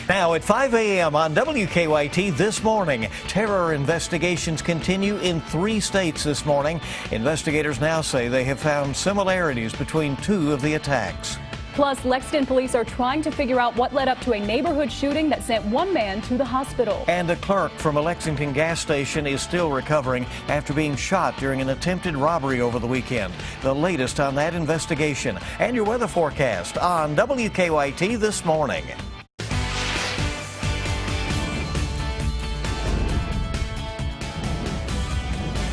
Now at 5 a.m. on WKYT this morning, terror investigations continue in 3 states this morning. Investigators now say they have found similarities between 2 of the attacks. Plus, Lexington police are trying to figure out what led up to a neighborhood shooting that sent 1 man to the hospital. And a clerk from a Lexington gas station is still recovering after being shot during an attempted robbery over the weekend. The latest on that investigation and your weather forecast on WKYT this morning.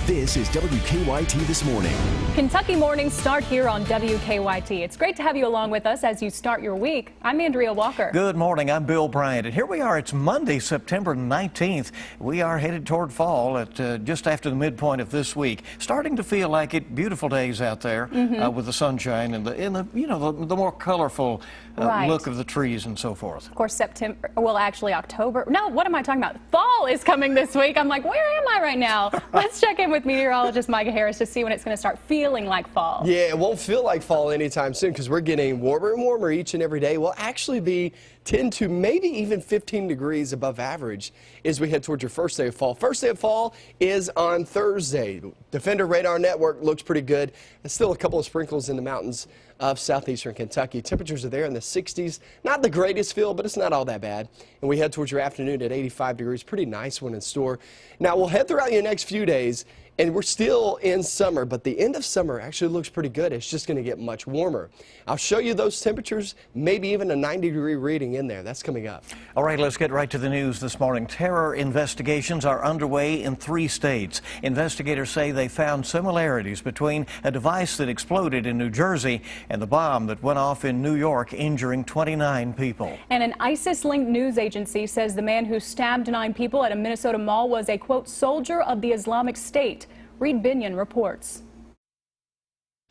This is WKYT This Morning. Kentucky mornings start here on WKYT. It's great to have you along with us as you start your week. I'm Andrea Walker. Good morning. I'm Bill Bryant. And here we are. It's Monday, September 19th. We are headed toward fall at just after the midpoint of this week. Starting to feel like it. Beautiful days out there with the sunshine and the more colorful look of the trees and so forth. Of course, actually October. No, what am I talking about? Fall is coming this week. I'm like, where am I right now? Let's check in with meteorologist Micah Harris to see when it's going to start feeling like fall. Yeah, it won't feel like fall anytime soon because we're getting warmer and warmer each and every day. We'll actually be 10 to maybe even 15 degrees above average as we head towards your first day of fall. First day of fall is on Thursday. Defender radar network looks pretty good. There's still a couple of sprinkles in the mountains of southeastern Kentucky. Temperatures are there in the 60s. Not the greatest feel, but it's not all that bad. And we head towards your afternoon at 85 degrees. Pretty nice one in store. Now we'll head throughout your next few days. And we're still in summer, but the end of summer actually looks pretty good. It's just going to get much warmer. I'll show you those temperatures, maybe even a 90-degree reading in there. That's coming up. All right, let's get right to the news this morning. Terror investigations are underway in 3 states. Investigators say they found similarities between a device that exploded in New Jersey and the bomb that went off in New York, injuring 29 people. And an ISIS-linked news agency says the man who stabbed 9 people at a Minnesota mall was a, quote, soldier of the Islamic State. Reed Binion reports.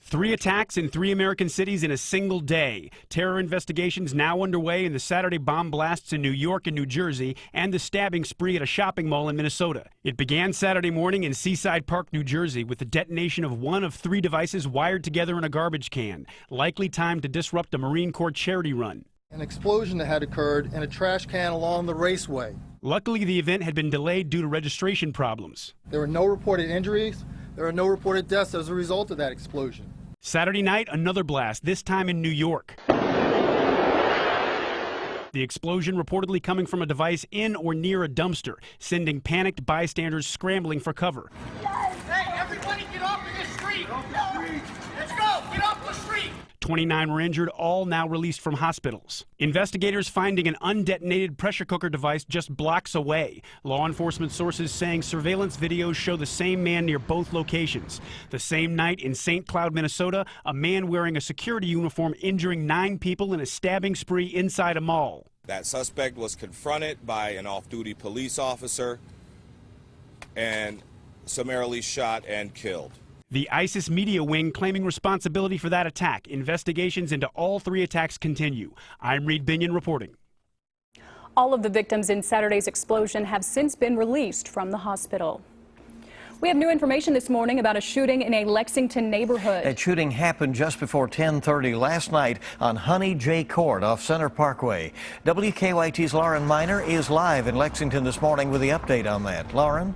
3 attacks in 3 American cities in a single day. Terror investigations now underway in the Saturday bomb blasts in New York and New Jersey and the stabbing spree at a shopping mall in Minnesota. It began Saturday morning in Seaside Park, New Jersey, with the detonation of one of 3 devices wired together in a garbage can, likely timed to disrupt a Marine Corps charity run. An explosion that had occurred in a trash can along the raceway. Luckily, the event had been delayed due to registration problems. There were no reported injuries. There are no reported deaths as a result of that explosion. Saturday night, another blast, this time in New York. The explosion reportedly coming from a device in or near a dumpster, sending panicked bystanders scrambling for cover. Hey, everybody get off of the street! Let's go! Get off the street! 29 were injured, all now released from hospitals. Investigators finding an undetonated pressure cooker device just blocks away. Law enforcement sources saying surveillance videos show the same man near both locations. The same night in St. Cloud, Minnesota, a man wearing a security uniform injuring 9 people in a stabbing spree inside a mall. That suspect was confronted by an off-duty police officer and summarily shot and killed. The ISIS media wing claiming responsibility for that attack. Investigations into all 3 attacks continue. I'm Reed Binion reporting. All of the victims in Saturday's explosion have since been released from the hospital. We have new information this morning about a shooting in a Lexington neighborhood. That shooting happened just before 10:30 last night on Honey J Court off Center Parkway. WKYT's Lauren Miner is live in Lexington this morning with the update on that. Lauren?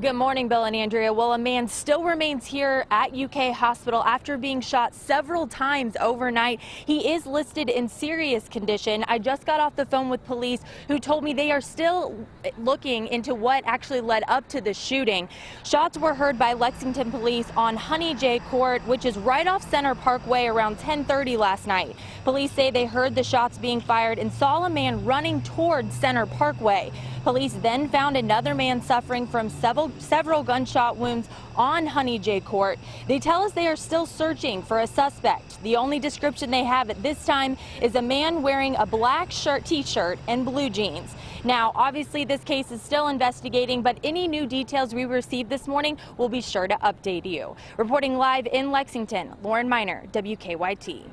Good morning, Bill and Andrea. Well, a man still remains here at UK Hospital after being shot several times overnight. He is listed in serious condition. I just got off the phone with police who told me they are still looking into what actually led up to the shooting. Shots were heard by Lexington police on Honey J Court, which is right off Center Parkway around 10:30 last night. Police say they heard the shots being fired and saw a man running towards Center Parkway. Police then found another man suffering from several gunshot wounds on Honey J Court. They tell us they are still searching for a suspect. The only description they have at this time is a man wearing a black t-shirt and blue jeans. Now, obviously, this case is still investigating, but any new details we receive this morning will be sure to update you. Reporting live in Lexington, Lauren Miner, WKYT.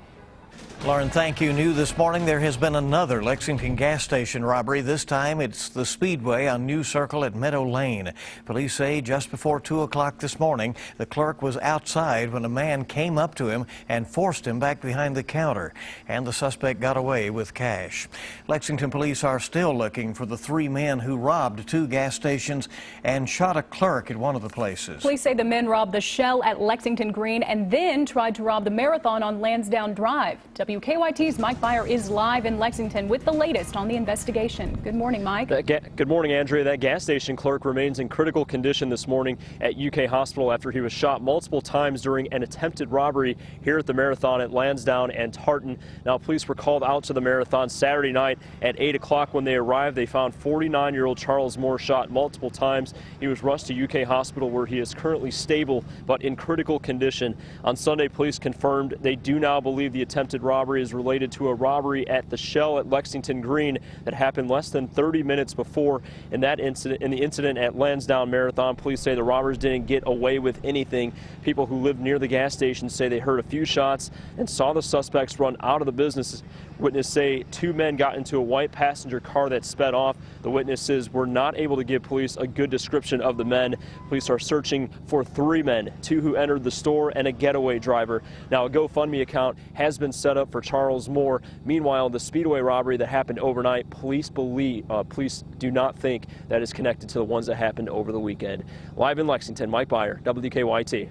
Lauren, thank you. New this morning, there has been another Lexington gas station robbery. This time, it's the Speedway on New Circle at Meadow Lane. Police say just before 2 o'clock this morning, the clerk was outside when a man came up to him and forced him back behind the counter, and the suspect got away with cash. Lexington police are still looking for the 3 men who robbed 2 gas stations and shot a clerk at one of the places. Police say the men robbed the Shell at Lexington Green and then tried to rob the Marathon on Lansdowne Drive. WKYT's Mike Byer is live in Lexington with the latest on the investigation. Good morning, Mike. Good morning, Andrea. That gas station clerk remains in critical condition this morning at UK Hospital after he was shot multiple times during an attempted robbery here at the Marathon at Lansdowne and Tartan. Now, police were called out to the Marathon Saturday night at 8 o'clock. When they arrived, they found 49-year-old Charles Moore shot multiple times. He was rushed to UK Hospital where he is currently stable but in critical condition. On Sunday, police confirmed they do now believe the attempted robbery is related to a robbery at the Shell at Lexington Green that happened less than 30 minutes before. In the incident at Lansdowne Marathon, police say the robbers didn't get away with anything. People who lived near the gas station say they heard a few shots and saw the suspects run out of the business. Witnesses say 2 men got into a white passenger car that sped off. The witnesses were not able to give police a good description of the men. Police are searching for 3 men, 2 who entered the store and a getaway driver. Now, a GoFundMe account has been set up for Charles Moore. Meanwhile, the Speedway robbery that happened overnight, police do not think that is connected to the ones that happened over the weekend. Live in Lexington, Mike Byer, WKYT.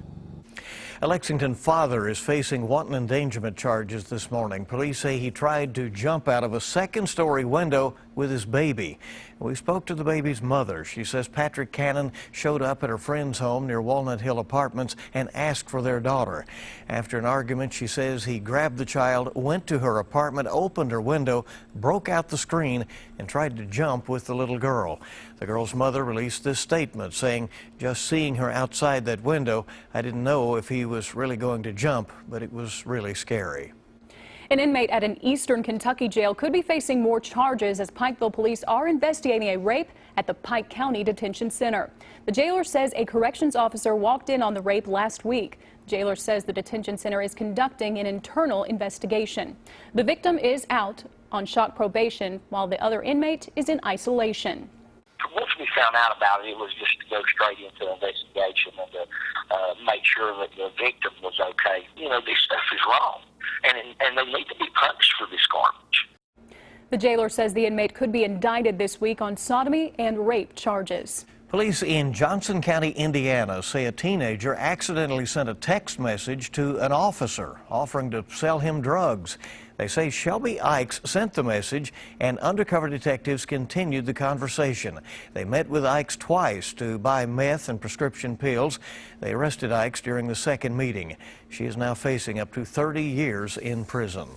A Lexington father is facing wanton endangerment charges this morning. Police say he tried to jump out of a second-story window with his baby. We spoke to the baby's mother. She says Patrick Cannon showed up at her friend's home near Walnut Hill Apartments and asked for their daughter. After an argument, she says he grabbed the child, went to her apartment, opened her window, broke out the screen, and tried to jump with the little girl. The girl's mother released this statement saying, "Just seeing her outside that window, I didn't know if he was really going to jump, but it was really scary." An inmate at an eastern Kentucky jail could be facing more charges as Pikeville police are investigating a rape at the Pike County Detention Center. The jailer says a corrections officer walked in on the rape last week. The jailer says the detention center is conducting an internal investigation. The victim is out on shock probation while the other inmate is in isolation. Once we found out about it, it was just to go straight into investigation and to make sure that the victim was okay. You know, this stuff is wrong, and they need to be punished for this garbage. The jailer says the inmate could be indicted this week on sodomy and rape charges. Police in Johnson County, Indiana, say a teenager accidentally sent a text message to an officer offering to sell him drugs. They say Shelby Ikes sent the message, and undercover detectives continued the conversation. They met with Ikes twice to buy meth and prescription pills. They arrested Ikes during the second meeting. She is now facing up to 30 years in prison.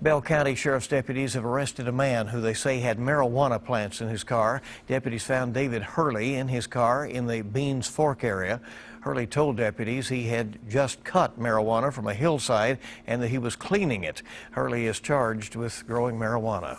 Bell County Sheriff's deputies have arrested a man who they say had marijuana plants in his car. Deputies found David Hurley in his car in the Beans Fork area. Hurley told deputies he had just cut marijuana from a hillside and that he was cleaning it. Hurley is charged with growing marijuana.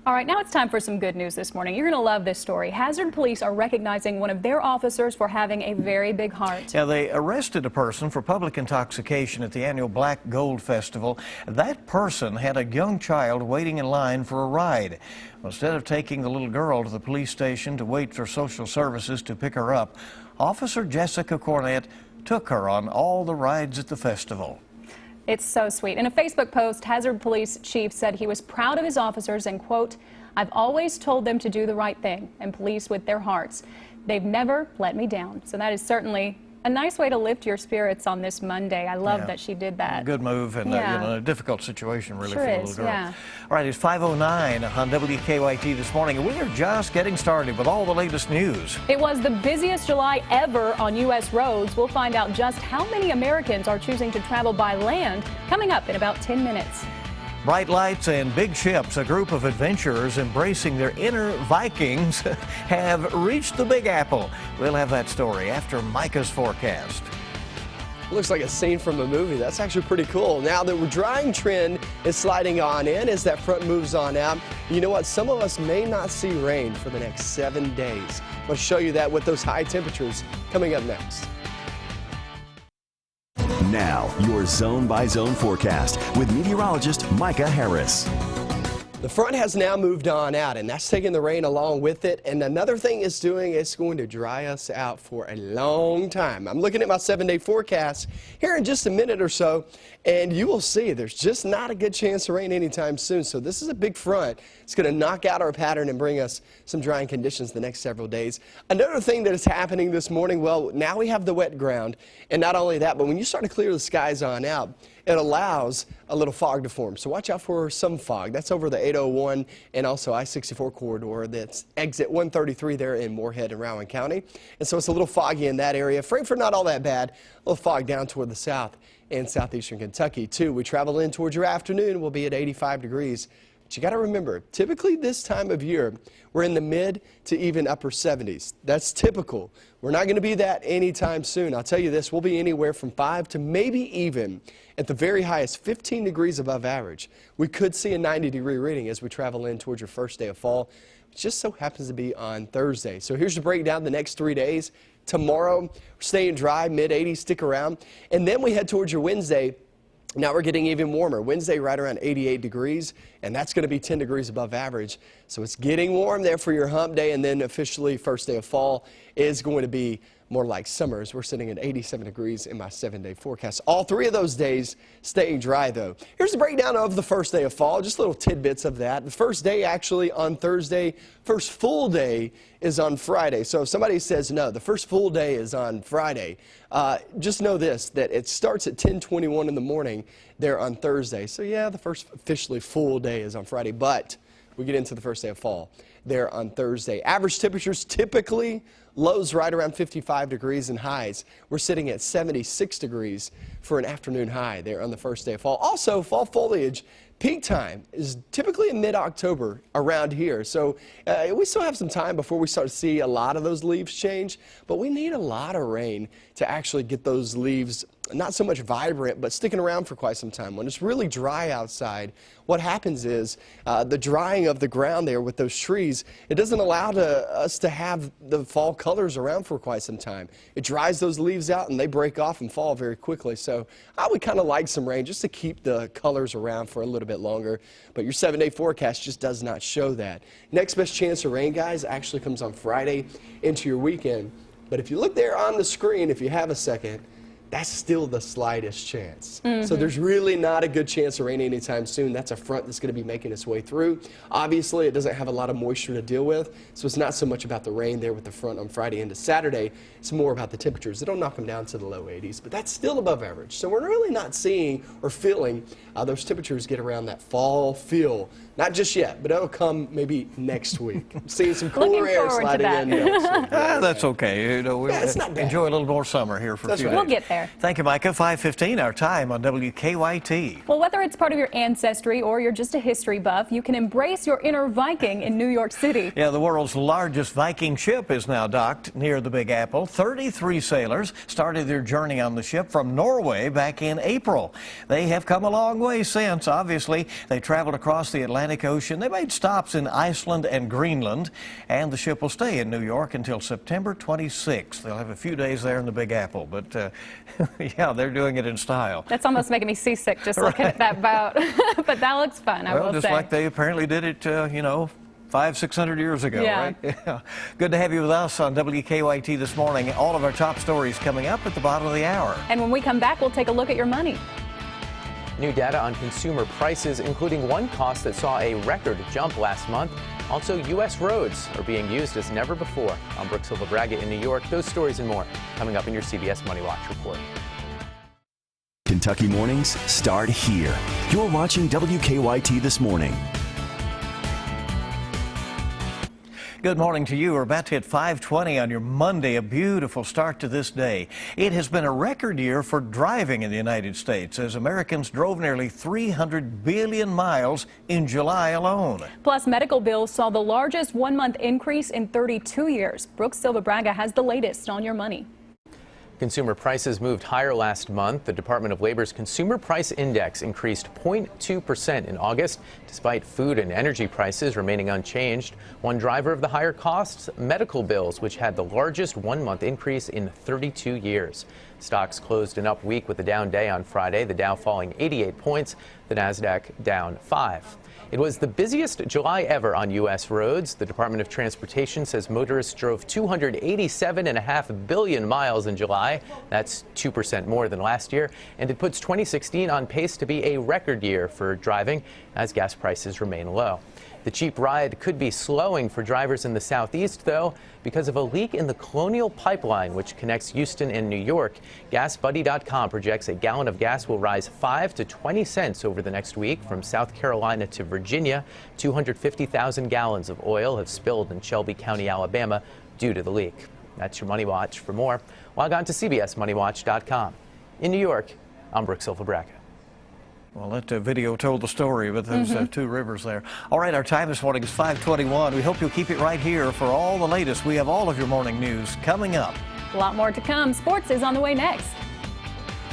All right, now it's time for some good news this morning. You're going to love this story. Hazard police are recognizing one of their officers for having a very big heart. Yeah, they arrested a person for public intoxication at the annual Black Gold Festival. That person had a young child waiting in line for a ride. Instead of taking the little girl to the police station to wait for social services to pick her up, Officer Jessica Cornett took her on all the rides at the festival. It's so sweet. In a Facebook post, Hazard Police Chief said he was proud of his officers and, quote, "I've always told them to do the right thing and police with their hearts. They've never let me down." So that is certainly a nice way to lift your spirits on this Monday. I love that she did that. Good move, and you know, a difficult situation really Sure for the is, little girl. yeah. All right, it's 5:09 on WKYT this morning, and we are just getting started with all the latest news. It was the busiest July ever on U.S. roads. We'll find out just how many Americans are choosing to travel by land coming up in about 10 minutes. Bright lights and big ships, a group of adventurers embracing their inner Vikings have reached the Big Apple. We'll have that story after Micah's forecast. Looks like a scene from a movie. That's actually pretty cool. Now, the drying trend is sliding on in as that front moves on out. You know what? Some of us may not see rain for the next 7 days. I'll show you that with those high temperatures coming up next. Now, your zone-by-zone forecast with meteorologist Micah Harris. The front has now moved on out, and that's taking the rain along with it. And another thing it's doing, it's going to dry us out for a long time. I'm looking at my 7-day forecast here in just a minute or so, and you will see there's just not a good chance of rain anytime soon. So this is a big front. It's going to knock out our pattern and bring us some drying conditions the next several days. Another thing that is happening this morning, well, now we have the wet ground. And not only that, but when you start to clear the skies on out, it allows a little fog to form. So watch out for some fog. That's over the 801 and also I-64 corridor. That's exit 133 there in Moorhead and Rowan County. And so it's a little foggy in that area. Frankfort, not all that bad. A little fog down toward the south and southeastern Kentucky, too. We travel in towards your afternoon. We'll be at 85 degrees. But you got to remember, typically this time of year, we're in the mid to even upper 70s. That's typical. We're not going to be that anytime soon. I'll tell you this, we'll be anywhere from 5 to maybe even at the very highest 15 degrees above average. We could see a 90-degree reading as we travel in towards your first day of fall. It just so happens to be on Thursday. So here's the breakdown the next 3 days. Tomorrow, we're staying dry, mid-80s, stick around. And then we head towards your Wednesday. Now we're getting even warmer. Wednesday right around 88 degrees, and that's going to be 10 degrees above average. So it's getting warm there for your hump day, and then officially first day of fall is going to be more like summer as we're sitting at 87 degrees in my 7-day forecast. All 3 of those days staying dry, though. Here's the breakdown of the first day of fall, just little tidbits of that. The first day actually on Thursday, first full day is on Friday. So if somebody says no, the first full day is on Friday, just know this, that it starts at 10:21 in the morning there on Thursday. So yeah, the first officially full day is on Friday, but we get into the first day of fall there on Thursday. Average temperatures typically lows right around 55 degrees and highs. We're sitting at 76 degrees for an afternoon high there on the first day of fall. Also, fall foliage peak time is typically in mid-October around here. So we still have some time before we start to see a lot of those leaves change, but we need a lot of rain to actually get those leaves not so much vibrant, but sticking around for quite some time. When it's really dry outside, what happens is the drying of the ground there with those trees, it doesn't allow us to have the fall colors around for quite some time. It dries those leaves out and they break off and fall very quickly. So I would kind of like some rain just to keep the colors around for a little bit longer. But your 7-day forecast just does not show that. Next best chance of rain, guys, actually comes on Friday into your weekend. But if you look there on the screen, if you have a second, that's still the slightest chance. So there's really not a good chance of rain anytime soon. That's a front that's going to be making its way through. Obviously, it doesn't have a lot of moisture to deal with, so it's not so much about the rain there with the front on Friday into Saturday. It's more about the temperatures. It'll knock them down to the low 80s, but that's still above average. So we're really not seeing or feeling those temperatures get around that fall feel. Not just yet, but it'll come maybe next week. I'm seeing some cooler air sliding in. That's okay. You know, it's not bad. Enjoy a little more summer here for a few days. We'll get there. Thank you, Micah. 5:15, our time on WKYT. Well, whether it's part of your ancestry or you're just a history buff, you can embrace your inner Viking in New York City. Yeah, the world's largest Viking ship is now docked near the Big Apple. 33 sailors started their journey on the ship from Norway back in April. They have come a long way since, obviously. They traveled across the Atlantic Ocean. They made stops in Iceland and Greenland, and the ship will stay in New York until September 26th. They'll have a few days there in the Big Apple, but yeah, they're doing it in style. That's almost making me seasick just looking at that boat. But that looks fun, I will say. Well, just like they apparently did it, you know, 500-600 years ago, right? Yeah. Good to have you with us on WKYT this morning. All of our top stories coming up at the bottom of the hour. And when we come back, we'll take a look at your money. New data on consumer prices, including one cost that saw a record jump last month. Also, U.S. roads are being used as never before. I'm Brooke Silva-Braga in New York. Those stories and more coming up in your CBS Money Watch report. Kentucky mornings start here. You're watching WKYT This Morning. Good morning to you. We're about to hit 5:20 on your Monday, a beautiful start to this day. It has been a record year for driving in the United States as Americans drove nearly 300 billion miles in July alone. Plus, medical bills saw the largest one-month increase in 32 years. Brooke Silva-Braga has the latest on your money. Consumer prices moved higher last month. The Department of Labor's Consumer Price Index increased 0.2% in August, despite food and energy prices remaining unchanged. One driver of the higher costs, medical bills, which had the largest one-month increase in 32 years. Stocks closed an up week with a down day on Friday, the Dow falling 88 points, the Nasdaq down 5. It was the busiest July ever on U.S. roads. The Department of Transportation says motorists drove 287.5 billion miles in July. That's 2% more than last year, and it puts 2016 on pace to be a record year for driving as gas prices remain low. The cheap ride could be slowing for drivers in the southeast, though, because of a leak in the Colonial Pipeline, which connects Houston and New York. GasBuddy.com projects a gallon of gas will rise 5 to 20 cents over the next week from South Carolina to Virginia. 250,000 gallons of oil have spilled in Shelby County, Alabama, due to the leak. That's your Money Watch. For more, log on to CBSMoneyWatch.com. In New York, I'm Brooke Silva-Braga. Well, that video told the story with those two rivers there. All right, our time this morning is 5:21. We hope you'll keep it right here for all the latest. We have all of your morning news coming up. A lot more to come. Sports is on the way next.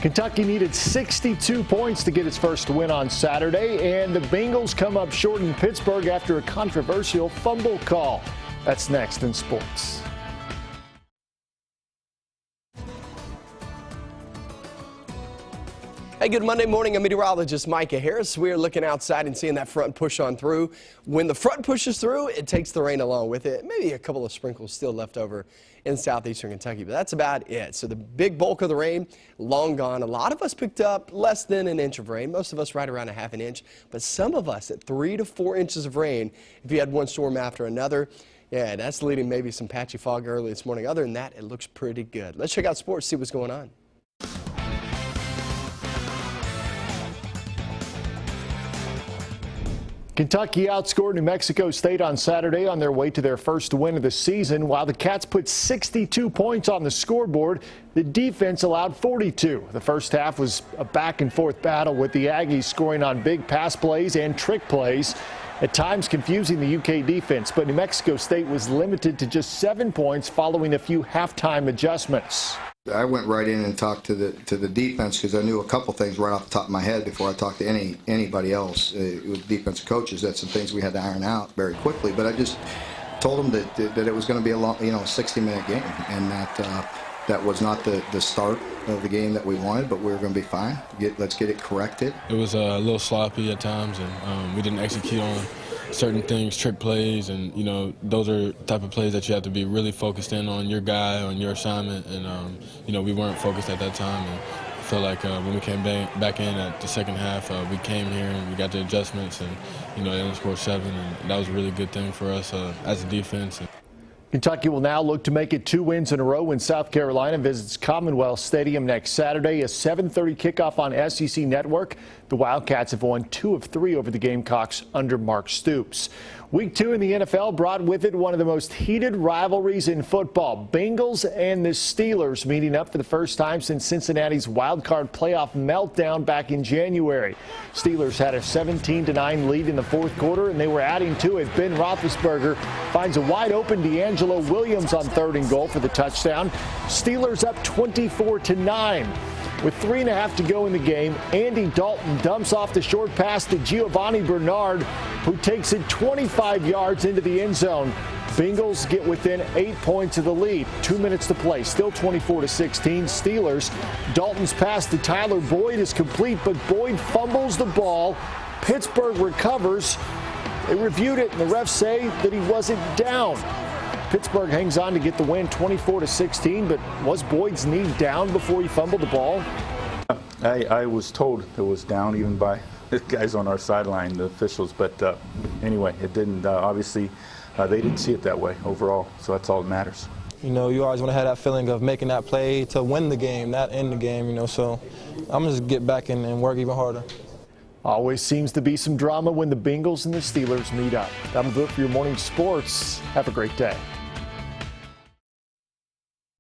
Kentucky needed 62 points to get its first win on Saturday, and the Bengals come up short in Pittsburgh after a controversial fumble call. That's next in sports. Hey, good Monday morning. I'm meteorologist Micah Harris. We're looking outside and seeing that front push on through. When the front pushes through, it takes the rain along with it. Maybe a couple of sprinkles still left over in southeastern Kentucky, but that's about it. So the big bulk of the rain, long gone. A lot of us picked up less than an inch of rain. Most of us right around a half an inch, but some of us at 3 to 4 inches of rain if you had one storm after another. Yeah, that's leading maybe some patchy fog early this morning. Other than that, it looks pretty good. Let's check out sports, see what's going on. Kentucky outscored New Mexico State on Saturday on their way to their first win of the season. While the Cats put 62 points on the scoreboard, the defense allowed 42. The first half was a back-and-forth battle with the Aggies scoring on big pass plays and trick plays, at times confusing the UK defense. But New Mexico State was limited to just 7 points following a few halftime adjustments. I went right in and talked to the defense because I knew a couple things right off the top of my head before I talked to anybody else. With defensive coaches, that's some things we had to iron out very quickly. But I just told them that it was going to be a long, 60-minute game, and that was not the start of the game that we wanted. But we were going to be fine. Let's get it corrected. It was a little sloppy at times, and we didn't execute on certain things, trick plays, and those are the type of plays that you have to be really focused in on your guy, on your assignment, and we weren't focused at that time. And I feel like when we came back in at the second half, we came here and we got the adjustments, and they only scored 7, and that was a really good thing for us as a defense. Kentucky will now look to make it 2 wins in a row when South Carolina visits Commonwealth Stadium next Saturday, a 7:30 kickoff on SEC Network. The Wildcats have won 2 of 3 over the Gamecocks under Mark Stoops. Week 2 in the NFL brought with it one of the most heated rivalries in football. Bengals and the Steelers meeting up for the first time since Cincinnati's wildcard playoff meltdown back in January. Steelers had a 17-9 lead in the fourth quarter, and they were adding to it. Ben Roethlisberger finds a wide-open D'Angelo Williams on 3rd and goal for the touchdown. Steelers up 24-9. With 3.5 to go in the game, Andy Dalton dumps off the short pass to Giovanni Bernard, who takes it 25 yards into the end zone. Bengals get within 8 points of the lead. 2 minutes to play, still 24-16. Steelers. Dalton's pass to Tyler Boyd is complete, but Boyd fumbles the ball. Pittsburgh recovers. They reviewed it, and the refs say that he wasn't down. Pittsburgh hangs on to get the win 24-16, but was Boyd's knee down before he fumbled the ball? I was told it was down even by the guys on our sideline, the officials, but anyway, it didn't, obviously, they didn't see it that way overall, so that's all that matters. You always want to have that feeling of making that play to win the game, not end the game, so I'm going to just get back and work even harder. Always seems to be some drama when the Bengals and the Steelers meet up. That'll do it for your morning sports. Have a great day.